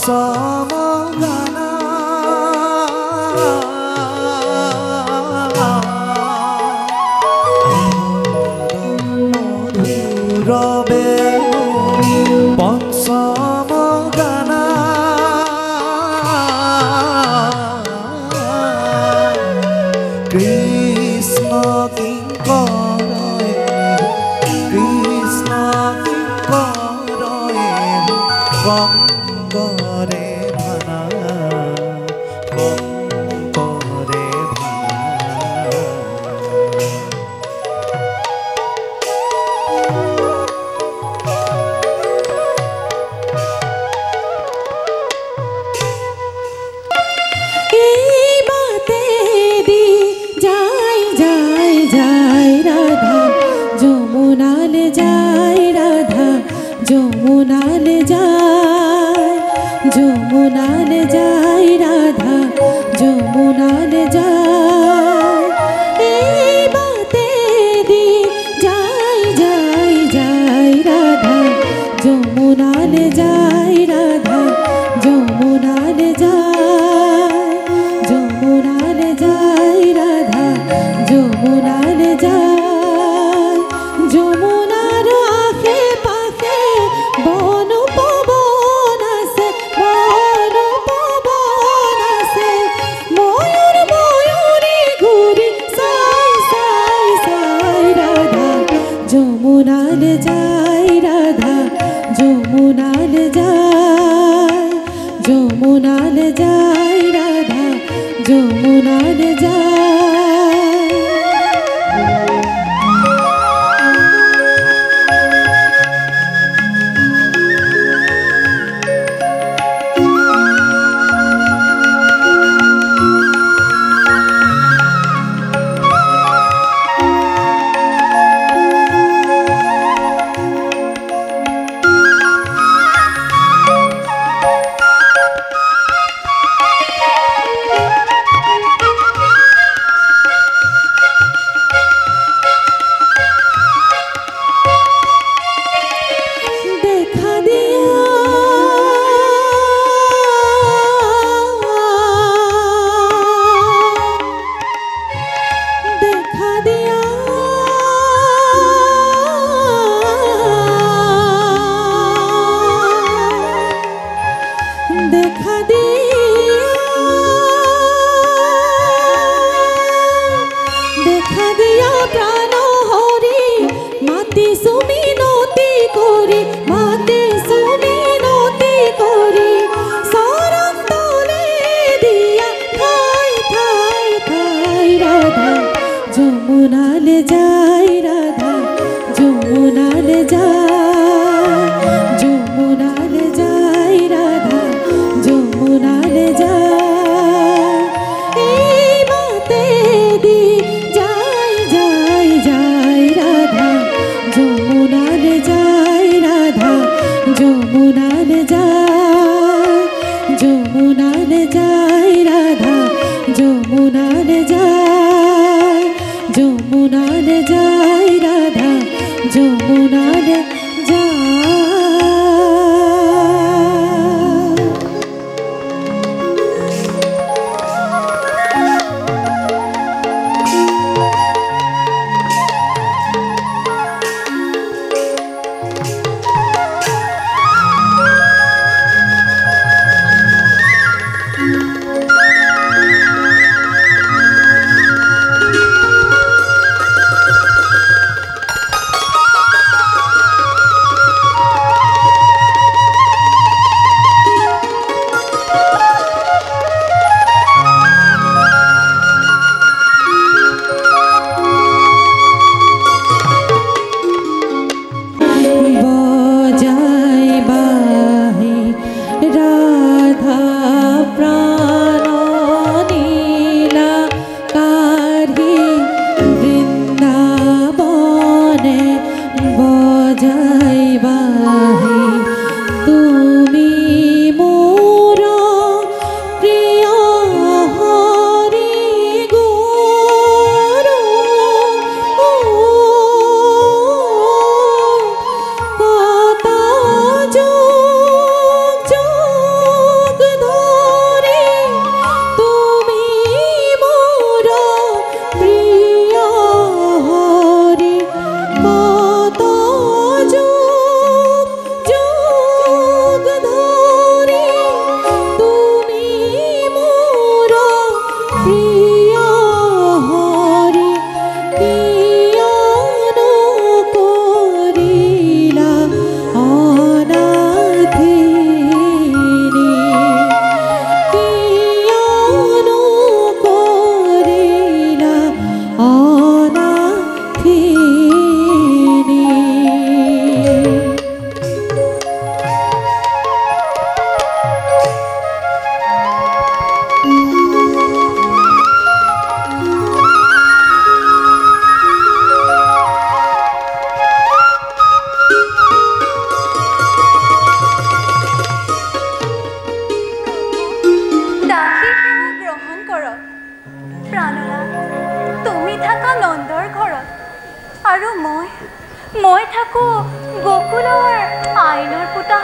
পঞ্চমগানা মধুরবে পঞ্চমগানা কৃষ্ণ কিঙ্করয়ে কৃষ্ণ কিঙ্করয়ে বঙ্গরে ভানা বঙ্গরে ভানা এই বাতে দি যাই যাই যাই রাধা যমুনালে যাই রাধা যমুনালে যাই যমুনালে যাই রাধা যমুনালে যাই এই বাতে দি যাই যাই যাই রাধা যমুনালে যাই রাধা যমুনালে যাই যমুনালে যাই রাধা যমুনালে যাই যমুনার আখে পাখে বন পবন আছে বন পবন আছে ময়ূর ময়ূরী ঘুরি সাই সাই সাই রাধা যমুনালে যাই রাধা যমুনালে যাই যমুনালে যাই রাধা যমুনালে যাই দেখা দিয়া দেখা দিয়া দেখা দেখা দিয়া প্রাণ হরি মাতি সুমিনতি করি মাতি সুমিনতি করি শরণ তলে দিয়া ঠাই ঠাই ঠাই রাধা যমুনালে যাই রাধা যমুনালে যাই যমুনালে যাই রাধা যমুনালে যাই এই বাতে দি যাই যাই যাই রাধা যমুনালে যাই রাধা যমুনালে যাই যমুনালে যাই রাধা যমুনালে যাই যমুনালে যাই রাধা যমুনালে যাই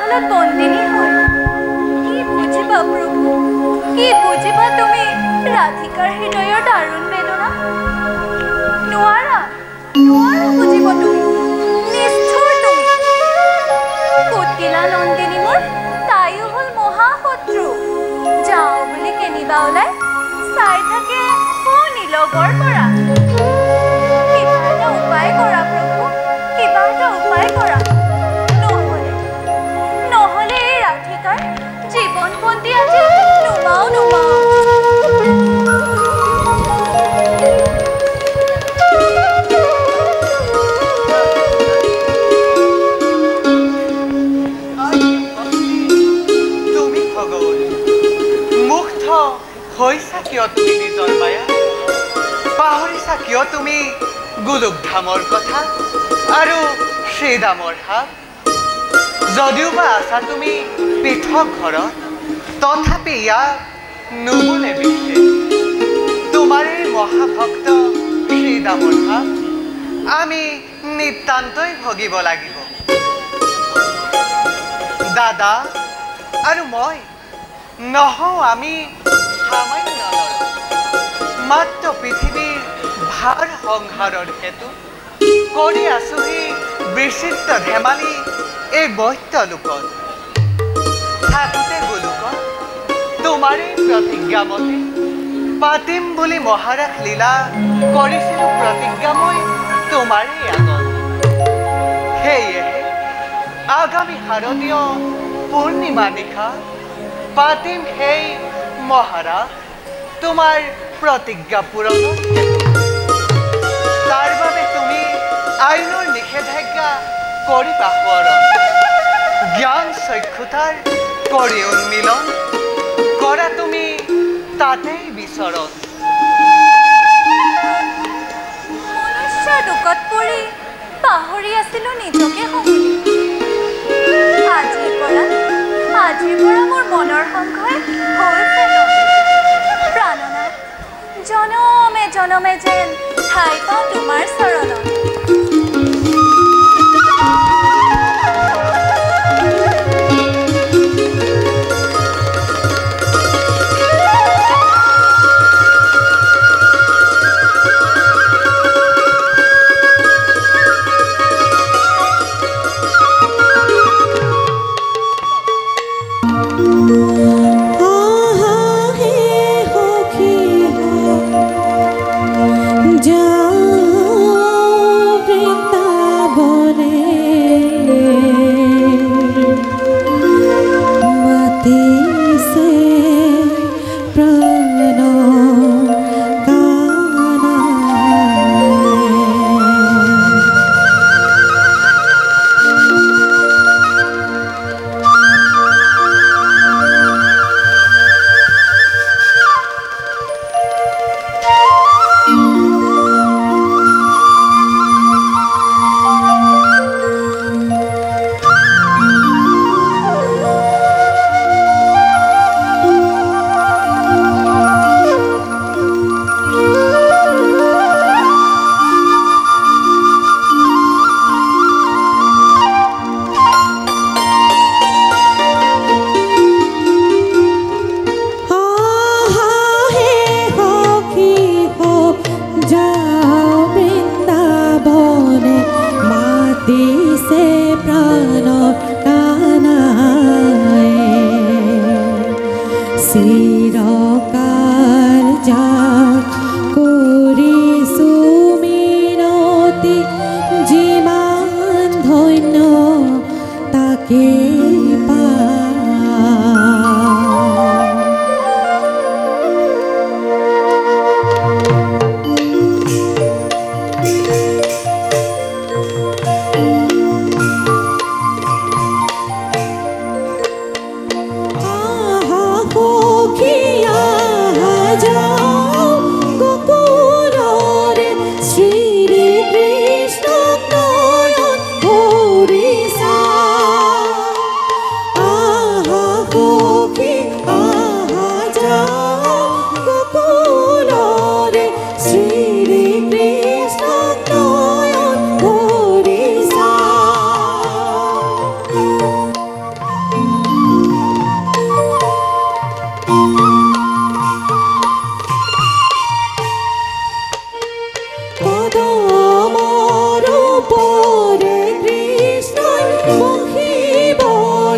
তলত বন্দিনী হয় কি বুজিবা প্ৰভু কি বুজিবা তুমি ৰাধিকাৰ হৃদয়ৰ দাৰুণ বেদনা নোৱাৰা বুজিব তুমি নিষ্ঠুৰ তুমি কুটিলা নন্দিনী মোৰ তাইও হ'ল মহাশত্ৰু যাওঁ বুলি কেনিবা ওলাই চাই থাকে নীলগৰ পৰা কিবা এটা উপায় কৰা প্ৰভু কিবা এটা উপায় কৰা নহ'লে এই ৰাধিকাৰ জীৱন বন্দী আজি নুমাও তুমি ভগৱতী মুগ্ধ হৈছা কিয় তুমি নিজৰ মায়া পাহৰিছা কিয় তুমি গোলোকধামৰ কথা আৰু শ্ৰীদামৰ হাত যদিও বা আছা তুমি পৃথক ঘৰত তথাপি ইয়াক নুবুলে বিশেষ তোমাৰ এই মহাভক্ত শ্ৰীদামৰ হাত আমি নিতান্তই ভগিব লাগিব দাদা আৰু মই নহওঁ আমি সামান্য ল'ৰা মাত্ৰ পৃথিৱীৰ ভাৰ সংহাৰৰ হেতু কৰি আছোহি বিচিত্ৰ ধেমালি এই বৈত্য লোকত থাকোঁতে গোলোকত তোমাৰেই প্ৰতিজ্ঞা মতে পাতিম বুলি মহাৰাস লীলা কৰিছিলোঁ প্ৰতিজ্ঞা মই তোমাৰেই আগত সেয়েহে আগামী শাৰদীয় পূৰ্ণিমা নিশা পাতিম সেই মহাৰাস তোমাৰ প্ৰতিজ্ঞা পূৰণৰ তাৰ বাবে তুমি আইনৰ নিষেধাজ্ঞা কৰিবা সোঁৱৰণ জ্ঞান চক্ষুতাৰ কৰি উন্মিলন কৰা তুমি তাতেই বিচৰণ মনুষ্যৰ দুখত পৰি পাহৰি আছিলোঁ নিজকে সমূলি আজিৰ পৰা মোৰ মনৰ সংশয় হৈছে প্ৰাণনাথ জনমে জনমে যেন ঠাই পাওঁ তোমাৰ চৰণত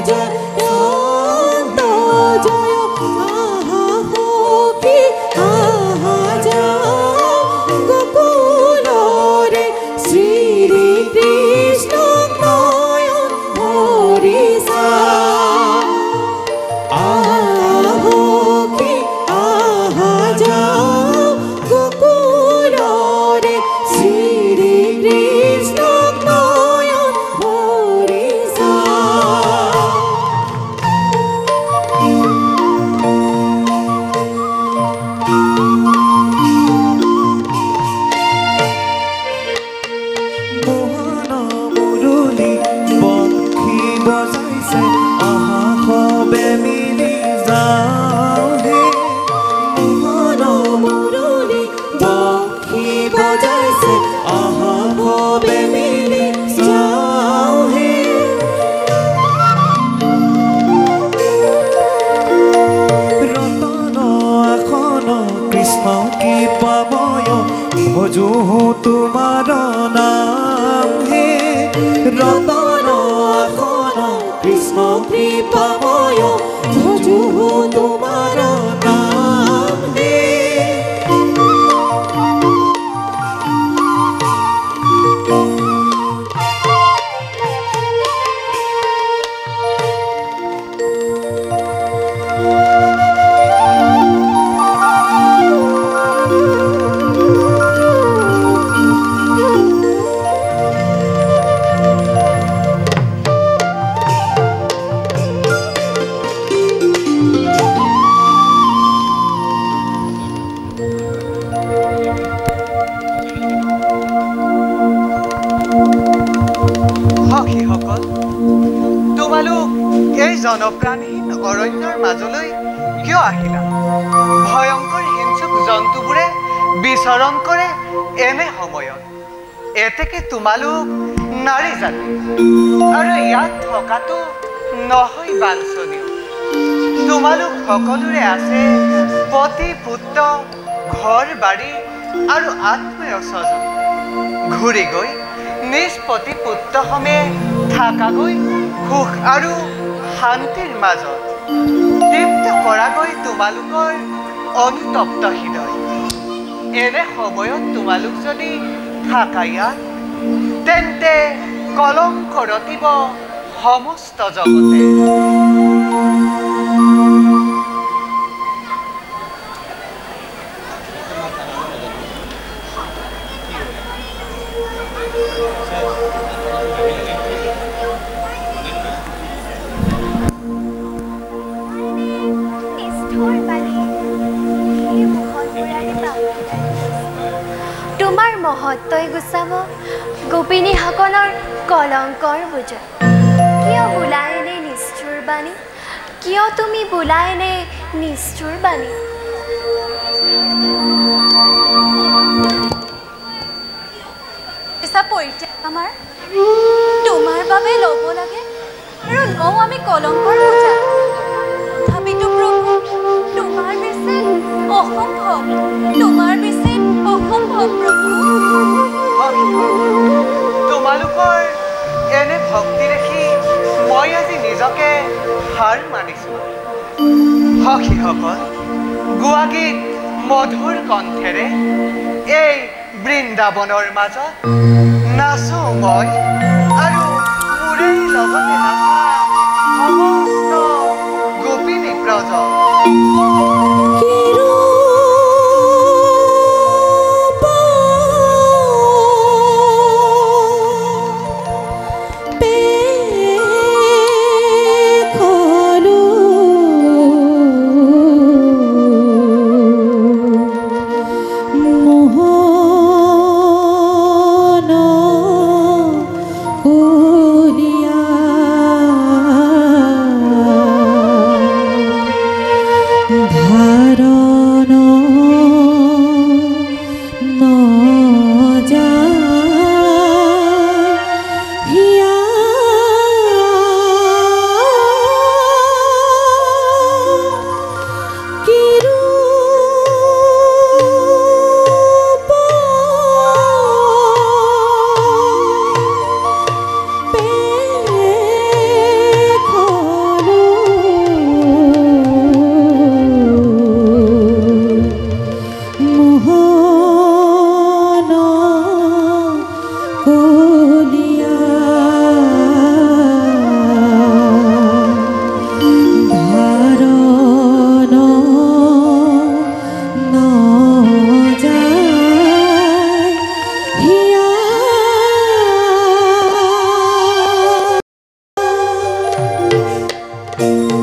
জয় অন্ত জয় আহা সখী আহা যাও গোকুলরে শ্রী কৃষ্ণ নয়ন ভরিছা আহকি আহা যাও গোকুলরে শ্রী কৃষ্ণ নয়ন ভরিছা মোহন মুরলী বংশী বজাইছে আহা সবে মিলি যাওঁ হে মোহন মুরলী বংশী বজাইছে আহা সবে মিলি যাওঁ হে ৰতন আসন কৃষ্ণ কি পাবয় ভজো তোমাৰ নাম হে ৰতন আসন কৃষ্ণ কৃপাময় ভজো তোমাৰ নাম হে সখীসকল তোমালোক এই জনপ্ৰাণীহীন অৰণ্যৰ মাজলৈ কিয় আহিলা ভয়ংকৰ হিংসুক জন্তুবোৰে বিচৰণ কৰে এনে সময়ত এতেকে তোমালোক নাৰী জাতি আৰু ইয়াত থকাটো নহয় বাঞ্ছনীয় তোমালোক সকলোৰে আছে পতি পুত্ৰ ঘৰ বাৰী আৰু আত্মীয় স্বজন ঘূৰি গৈ নিজ পতি পুত্ৰসমে থাকাগৈ সুখ আৰু শান্তিৰ মাজত তৃপ্ত কৰাগৈ তোমালোকৰ অনুতপ্ত হৃদয় এনে সময়ত তোমালোক যদি থাকা ইয়াত তেন্তে কলংক ৰতিব সমস্ত জগতে তোমাৰ মহত্বই গুচাব গোপিনীসকলৰ কলংকৰ বোজা কিয় বোলাই নে নিষ্ঠুৰ বাণী কিয় তুমি বোলাই নে নিষ্ঠুৰ বাণী পিছা পৰিত্যাগ আমাৰ তোমাৰ বাবে ল'ব লাগে আৰু লওঁ আমি কলংকৰ বোজা তথাপিতো প্ৰভু তোমাৰ বেছি অসম্ভৱ তোমাৰ বেছি অসম্ভৱ প্ৰভু তোমালোকৰ এনে ভক্তি দেখি মই আজি নিজকে হাৰ মানিছোঁ সখীসকল গোৱা গীত মধুৰ কণ্ঠেৰে এই বৃন্দাবনৰ মাজত নাচো মই আৰু মোৰেই লগতে নাচা সমস্ত গোপিনী ব্ৰজ धा Oh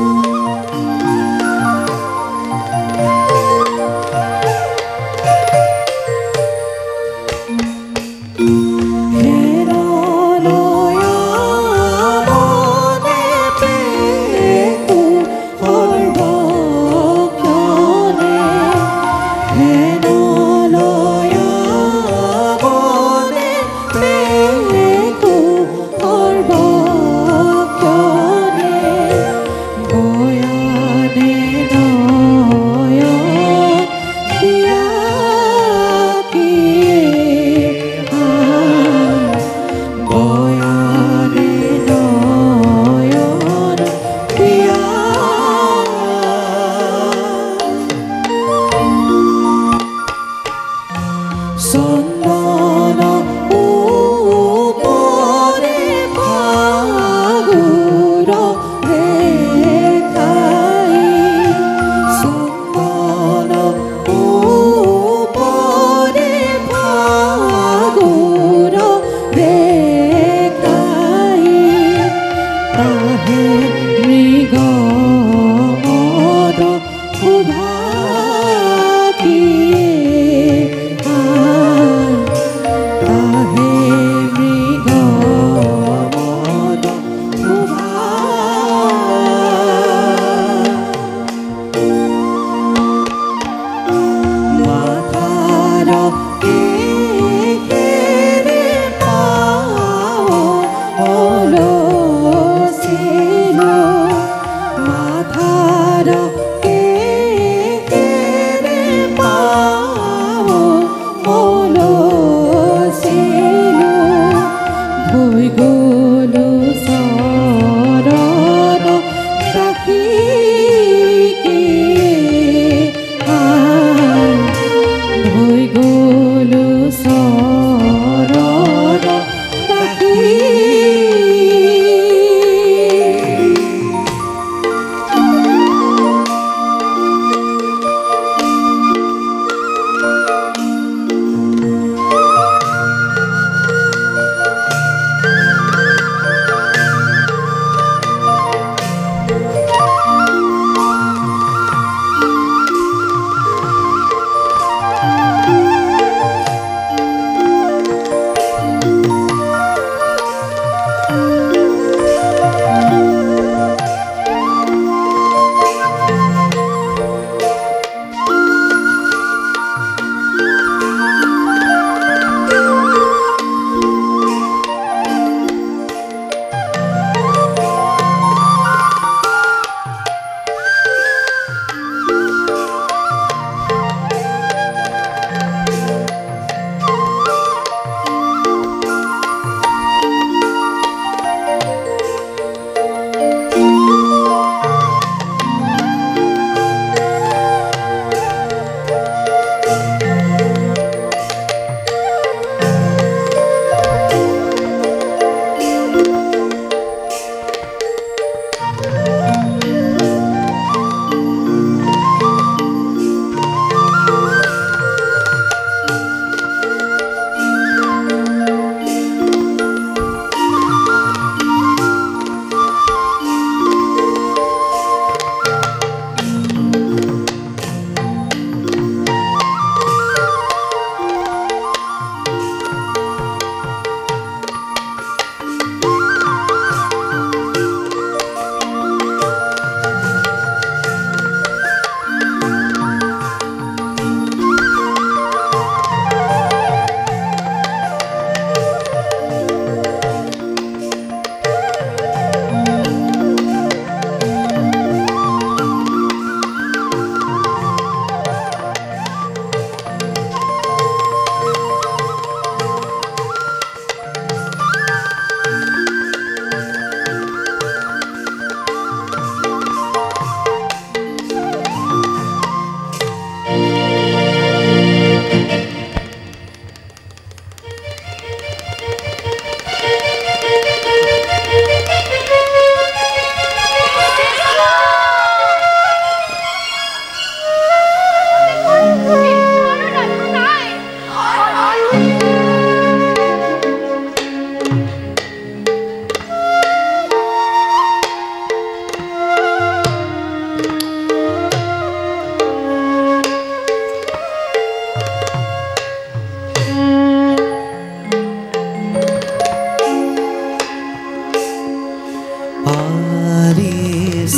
আৰে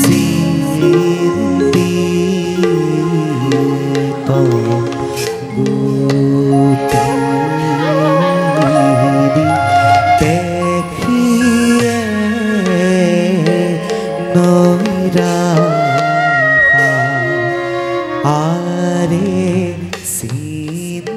চিন্তিত গোপীনি দেখিয়ে নৈৰাশা আৰে চিন্তিত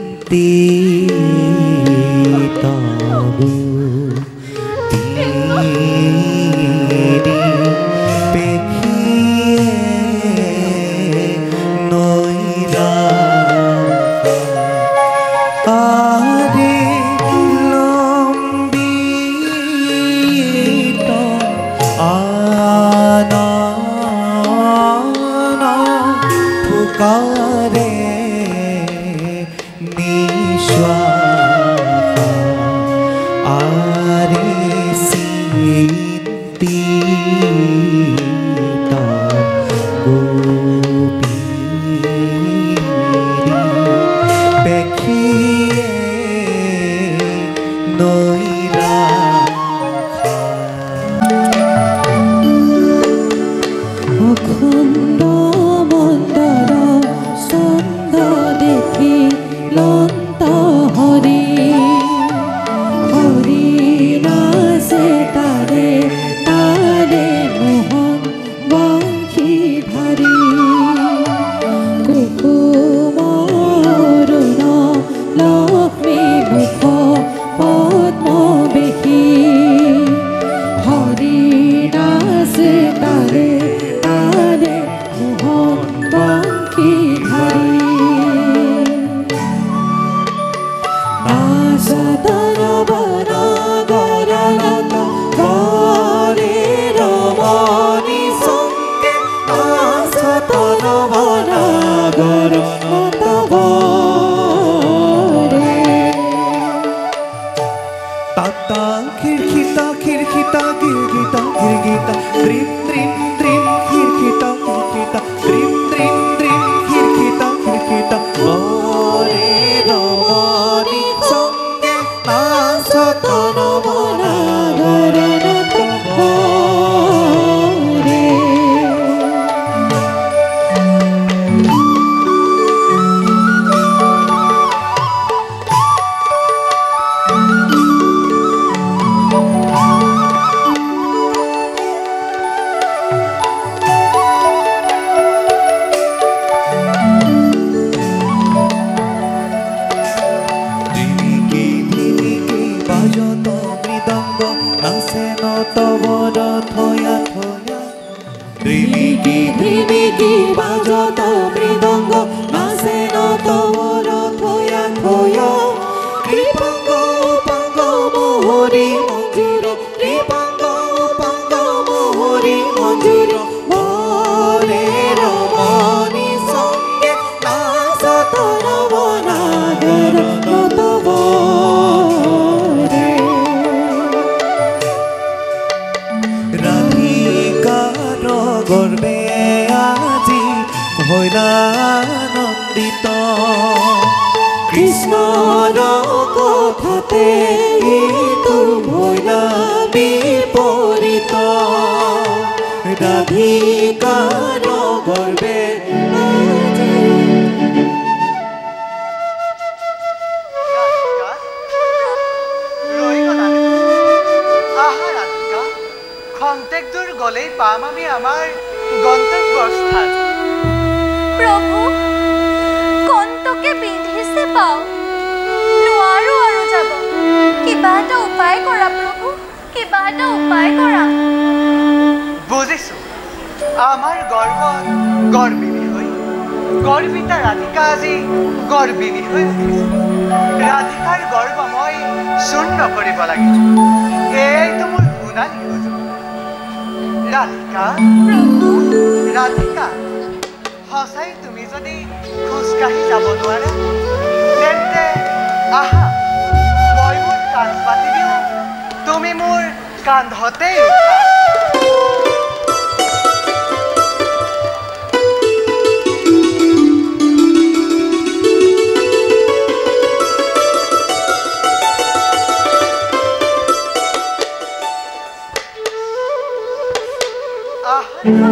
কৈছো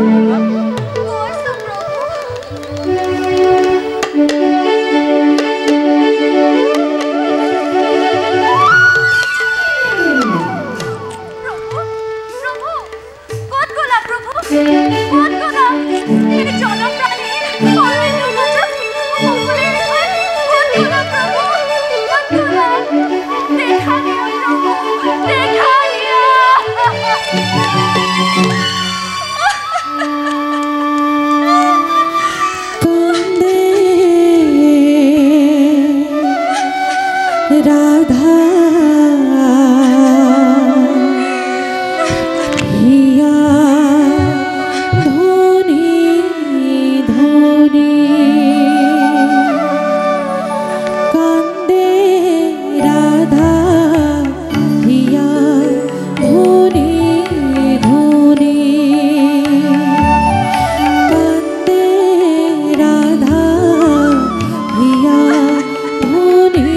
প্ৰভু। প্ৰভু, প্ৰভু, ক'ত গ'লা প্ৰভু? ক'ত গ'লা? এই জনপ্ৰাণীৰ অৰণ্যৰ মাজত মুকলিৰ ঠাইত ক'ত গ'লা প্ৰভু? ক'ত গ'লা? দেখা দিয়া প্ৰভু, দেখা দিয়া। राधा हिया धोनी धोनी कांदे राधा हिया धोनी धोनी कांदे राधा हिया धोनी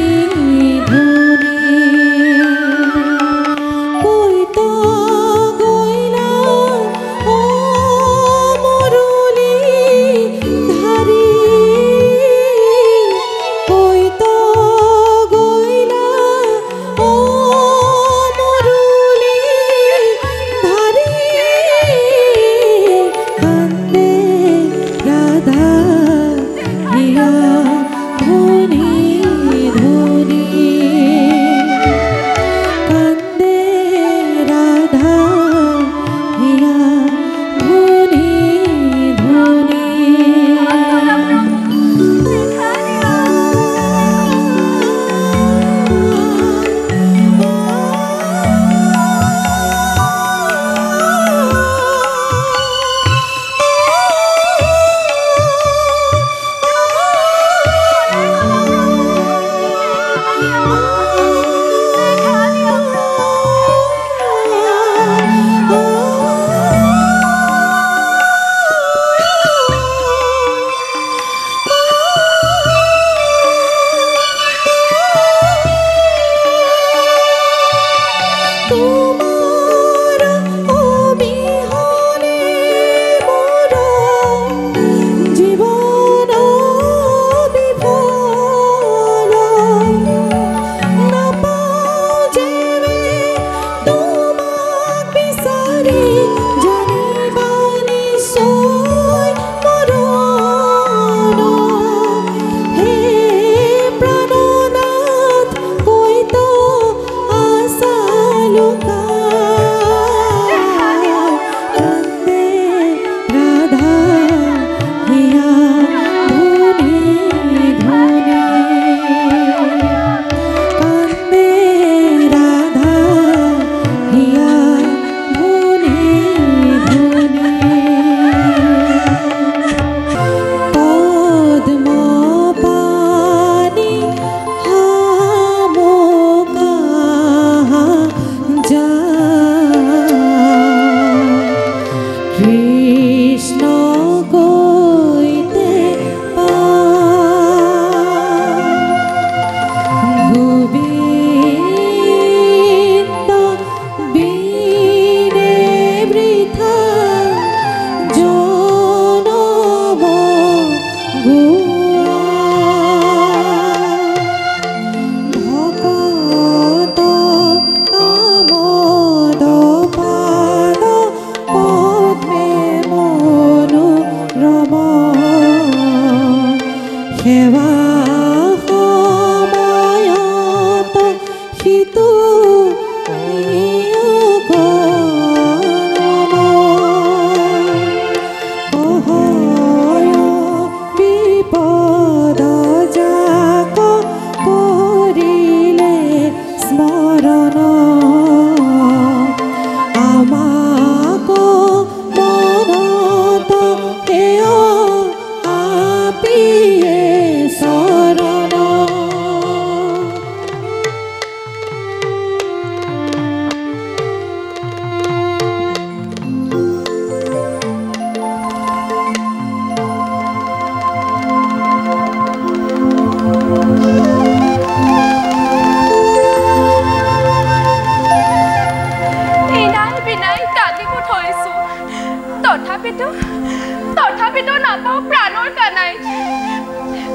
তথাপিতো নাপাওঁ প্ৰাণৰ কানাই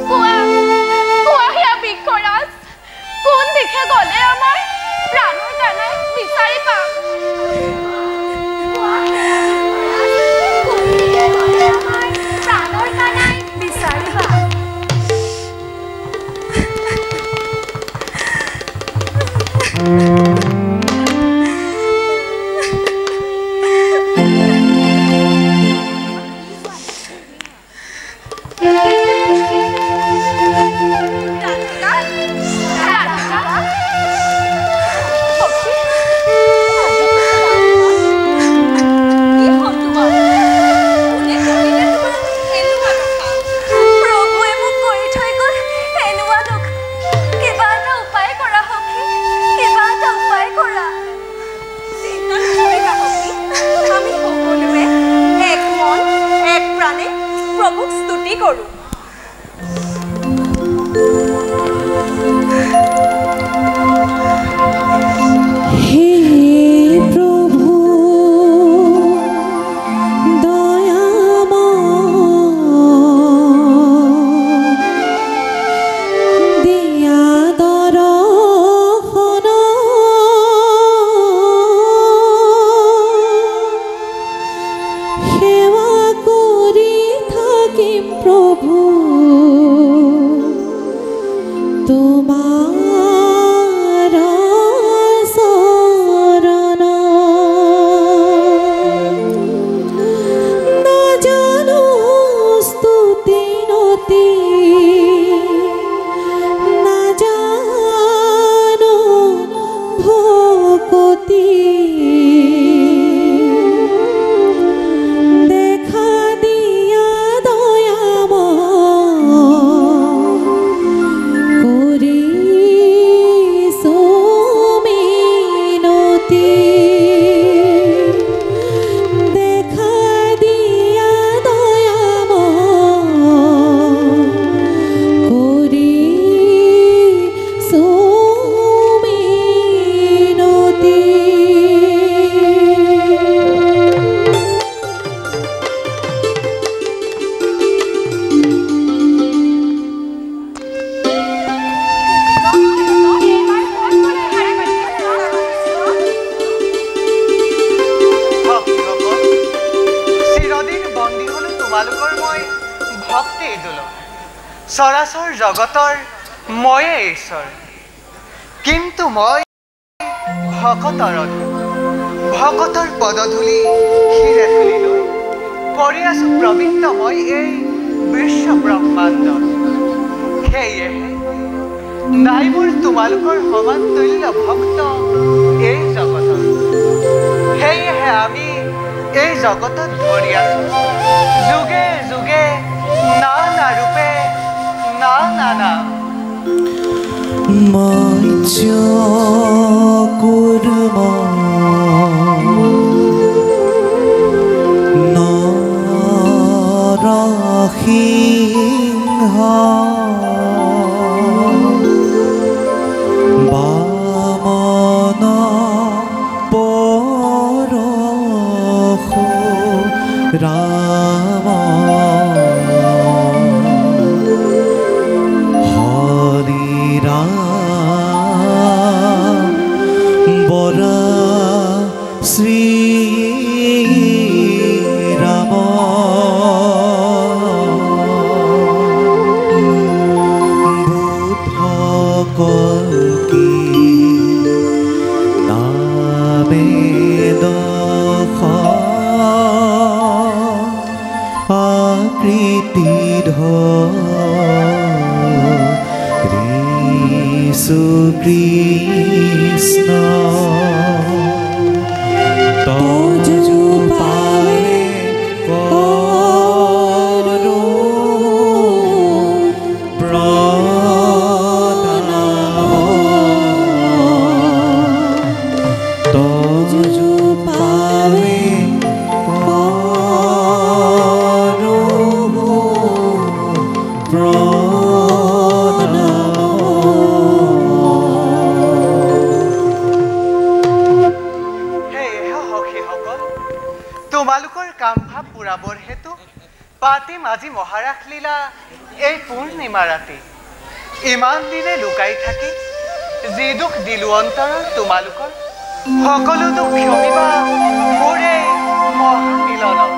কোৱা হিয়া বৃক্ষৰাজ কোন দিশে গ'লে আমাৰ প্ৰাণৰ কানাই বিচাৰি পাম প্ৰাণৰ কানাই বিচাৰি পাম প্ৰভুক স্তুতি কৰোঁ প্ৰভু তোমাৰ শৰণ না জানো স্তুতি নতি না জানো ভকতি চৰাচৰ জগতৰ ময়ে ঈশ্বৰ কিন্তু মই ভকতৰ পদধূলি শিৰে তুলি লৈ কৰি আছো প্ৰবৃত্ত মই এই বিশ্ব ব্ৰহ্মাণ্ড সেয়েহে নাই মোৰ তোমালোকৰ সমান তুল্য ভক্ত এই জগতত সেয়েহে আমি এই জগতত ভৰি আছো যুগে যুগে নানা ৰূপে নানা মজ্জ কুৰ্ম নৰসিংহ বামন পৰশু ৰাম বৰা শ্ৰী ৰাম বুদ্ধ কল্কি নামে দখ তোমালোকৰ কাম ভাৱ পূৰাবৰ হেতু পাতিম আজি মহাৰাস লীলা এই পূৰ্ণিমা ৰাতি। ইমান দিনে লুকাই থাকি যি দুখ দিলো অন্তৰৰ তোমালোকৰ, সকলো দুখ ক্ষমিবা মোৰ এই মহামিলনত।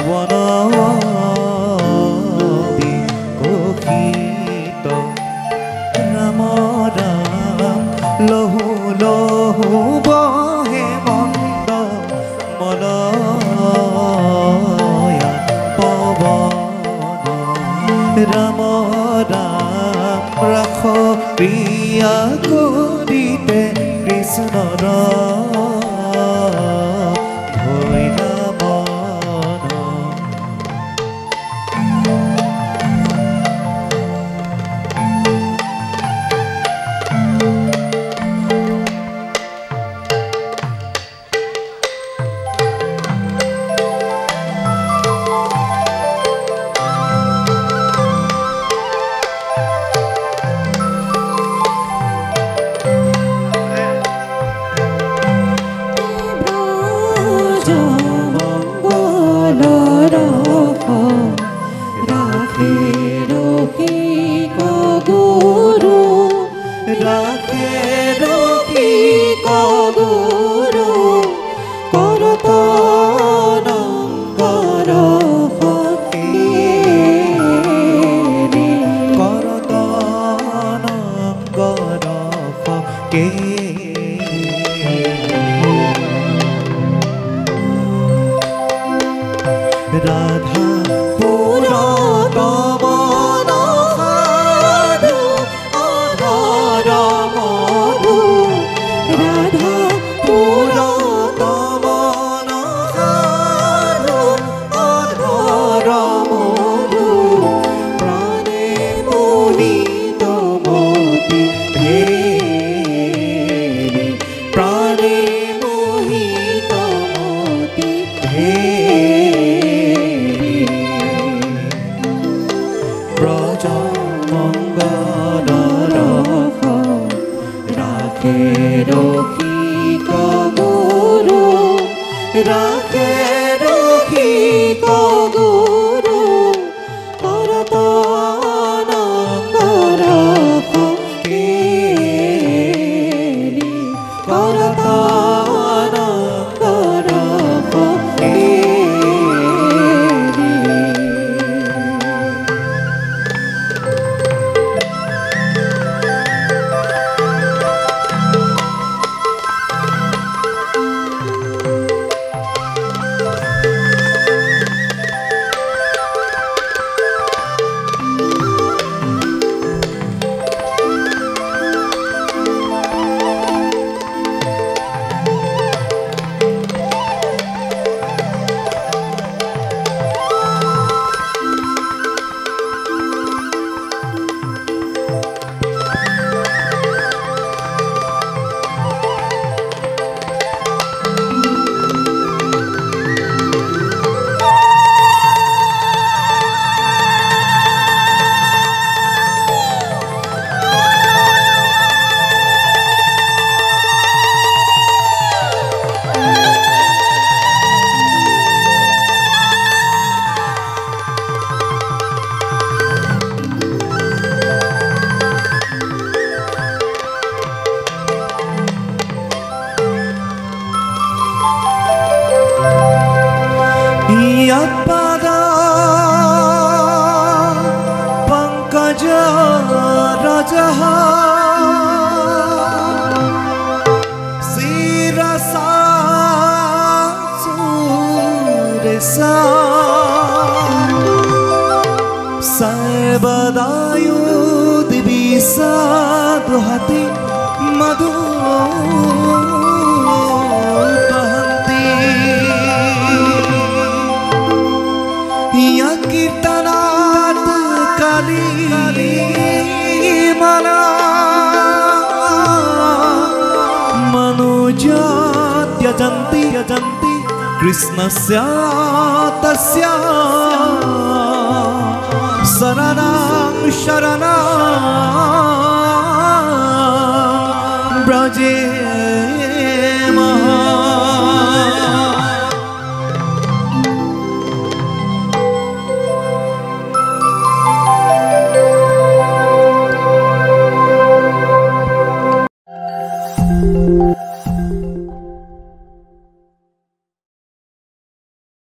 Bwana লহু লহু বহে মন্দ মলয়া পৱন ৰাম ৰাম ৰাখ প্ৰিয়া কৰিতে কৃষ্ণৰ ভৈৰা মন রাধা পুরতম সাধু অধর মধু রাধা পুরতম সাধু অধর মধু প্রাণে মোহিত মতি হে প্রাণে মোহিত মতি হে রাখে রখি গুরু করতনঙ্গ রাখ কেলি করতনঙ্গ রাখ यत्पदा पंकज रजः शिरसा सुरेशा सर्वदा युद्विषा दुहति मधु कीर्तनात् काली मला मनुजा त्यजन्ति कृष्णस्य तस्य शरणं ब्रजे